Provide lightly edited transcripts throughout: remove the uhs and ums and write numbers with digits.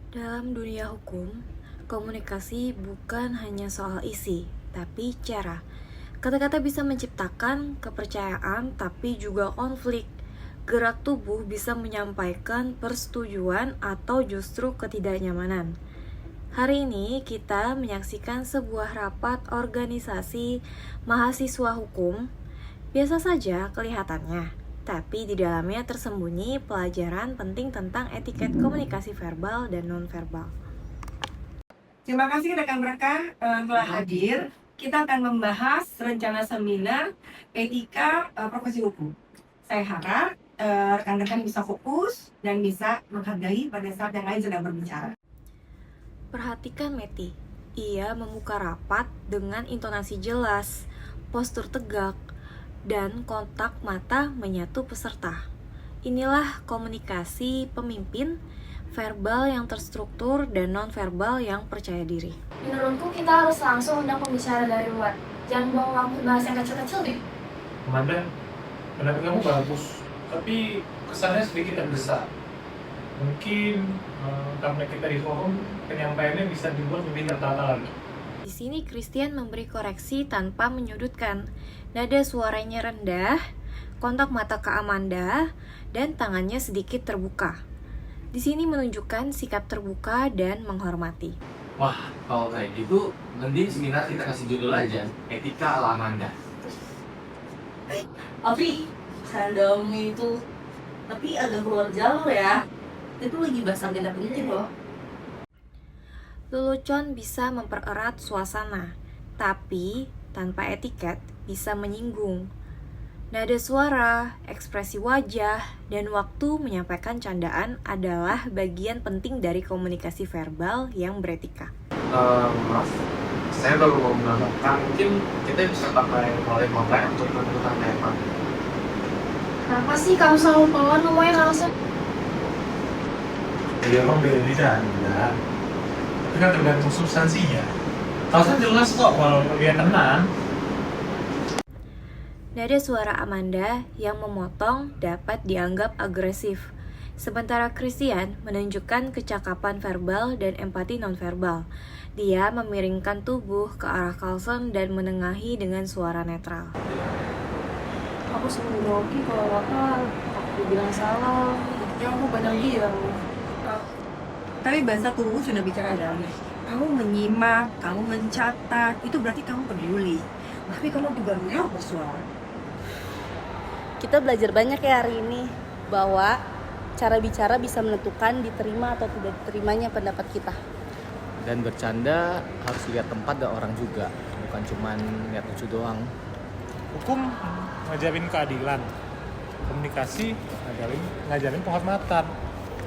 Dalam dunia hukum, komunikasi bukan hanya soal isi, tapi cara. Kata-kata bisa menciptakan kepercayaan, tapi juga konflik. Gerak tubuh bisa menyampaikan persetujuan atau justru ketidaknyamanan. Hari ini kita menyaksikan sebuah rapat organisasi mahasiswa hukum. Biasa saja kelihatannya, tapi di dalamnya tersembunyi pelajaran penting tentang etiket komunikasi verbal dan nonverbal. Terima kasih rekan-rekan telah hadir. Kita akan membahas rencana seminar etika profesi hukum. Saya harap rekan-rekan bisa fokus dan bisa menghargai pada saat yang lain sedang berbicara. Perhatikan Meti, ia membuka rapat dengan intonasi jelas, postur tegak, dan kontak mata menyatu peserta. Inilah komunikasi pemimpin, verbal yang terstruktur dan non-verbal yang percaya diri. Menurutku kita harus langsung undang pembicara dari luar. Jangan bawa waktu bahas yang kecil-kecil deh. Amanda, pendapat kamu bagus, tapi kesannya sedikit tergesa. Mungkin karena kita di forum, penyampaiannya bisa dibuat lebih tertata lagi. Di sini Christian memberi koreksi tanpa menyudutkan. Nada suaranya rendah, kontak mata ke Amanda, dan tangannya sedikit terbuka. Di sini menunjukkan sikap terbuka dan menghormati. Wah, kalau kayak gitu, mending seminar kita kasih judul aja, Etika ala Amanda. Afi, candamu itu tapi agak keluar jalur ya. Itu lagi bahas agenda penting loh. Lelucon bisa mempererat suasana, tapi tanpa etiket bisa menyinggung. Nada suara, ekspresi wajah, dan waktu menyampaikan candaan adalah bagian penting dari komunikasi verbal yang beretika. Maaf, saya baru mau menambahkan, mungkin kita bisa pakai mulai untuk menentukan tema. Kenapa sih kamu selalu pelan ngomongnya langsung? Ya emang beda Anda, tapi kan tergantung substansinya. Kalau jelas kok kalau dia tenang. Nada suara Amanda yang memotong dapat dianggap agresif, sementara Christian menunjukkan kecakapan verbal dan empati nonverbal. Dia memiringkan tubuh ke arah Carlson dan menengahi dengan suara netral. Aku sering grogi kalau wakal, aku bilang salah, ya aku badang dia. Tapi bahasa tubuh sudah bicara dalamnya. Kamu menyimak, kamu mencatat, itu berarti kamu peduli. Tapi kamu juga mau bersuara. Kita belajar banyak ya hari ini bahwa cara bicara bisa menentukan diterima atau tidak diterimanya pendapat kita. Dan bercanda harus lihat tempat dan orang juga, bukan cuma lihat lucu doang. Hukum ngajarin keadilan, komunikasi ngajarin penghormatan.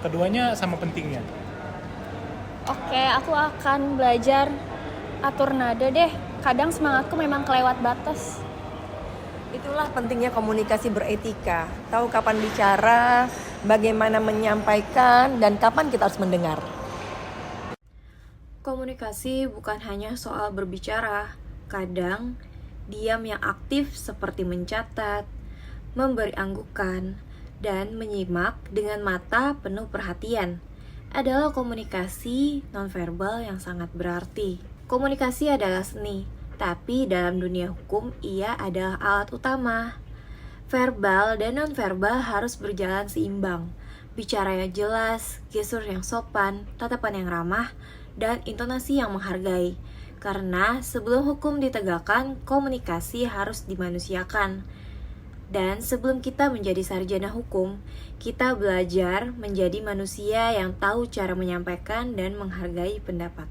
Keduanya sama pentingnya. Oke, aku akan belajar atur nada deh. Kadang semangatku memang kelewat batas. Itulah pentingnya komunikasi beretika. Tahu kapan bicara, bagaimana menyampaikan, dan kapan kita harus mendengar. Komunikasi bukan hanya soal berbicara. Kadang, diam yang aktif seperti mencatat, memberi anggukan, dan menyimak dengan mata penuh perhatian adalah komunikasi nonverbal yang sangat berarti. Komunikasi adalah seni, tapi dalam dunia hukum ia adalah alat utama. Verbal dan nonverbal harus berjalan seimbang. Bicara yang jelas, gestur yang sopan, tatapan yang ramah, dan intonasi yang menghargai. Karena sebelum hukum ditegakkan, komunikasi harus dimanusiakan. Dan sebelum kita menjadi sarjana hukum, kita belajar menjadi manusia yang tahu cara menyampaikan dan menghargai pendapat.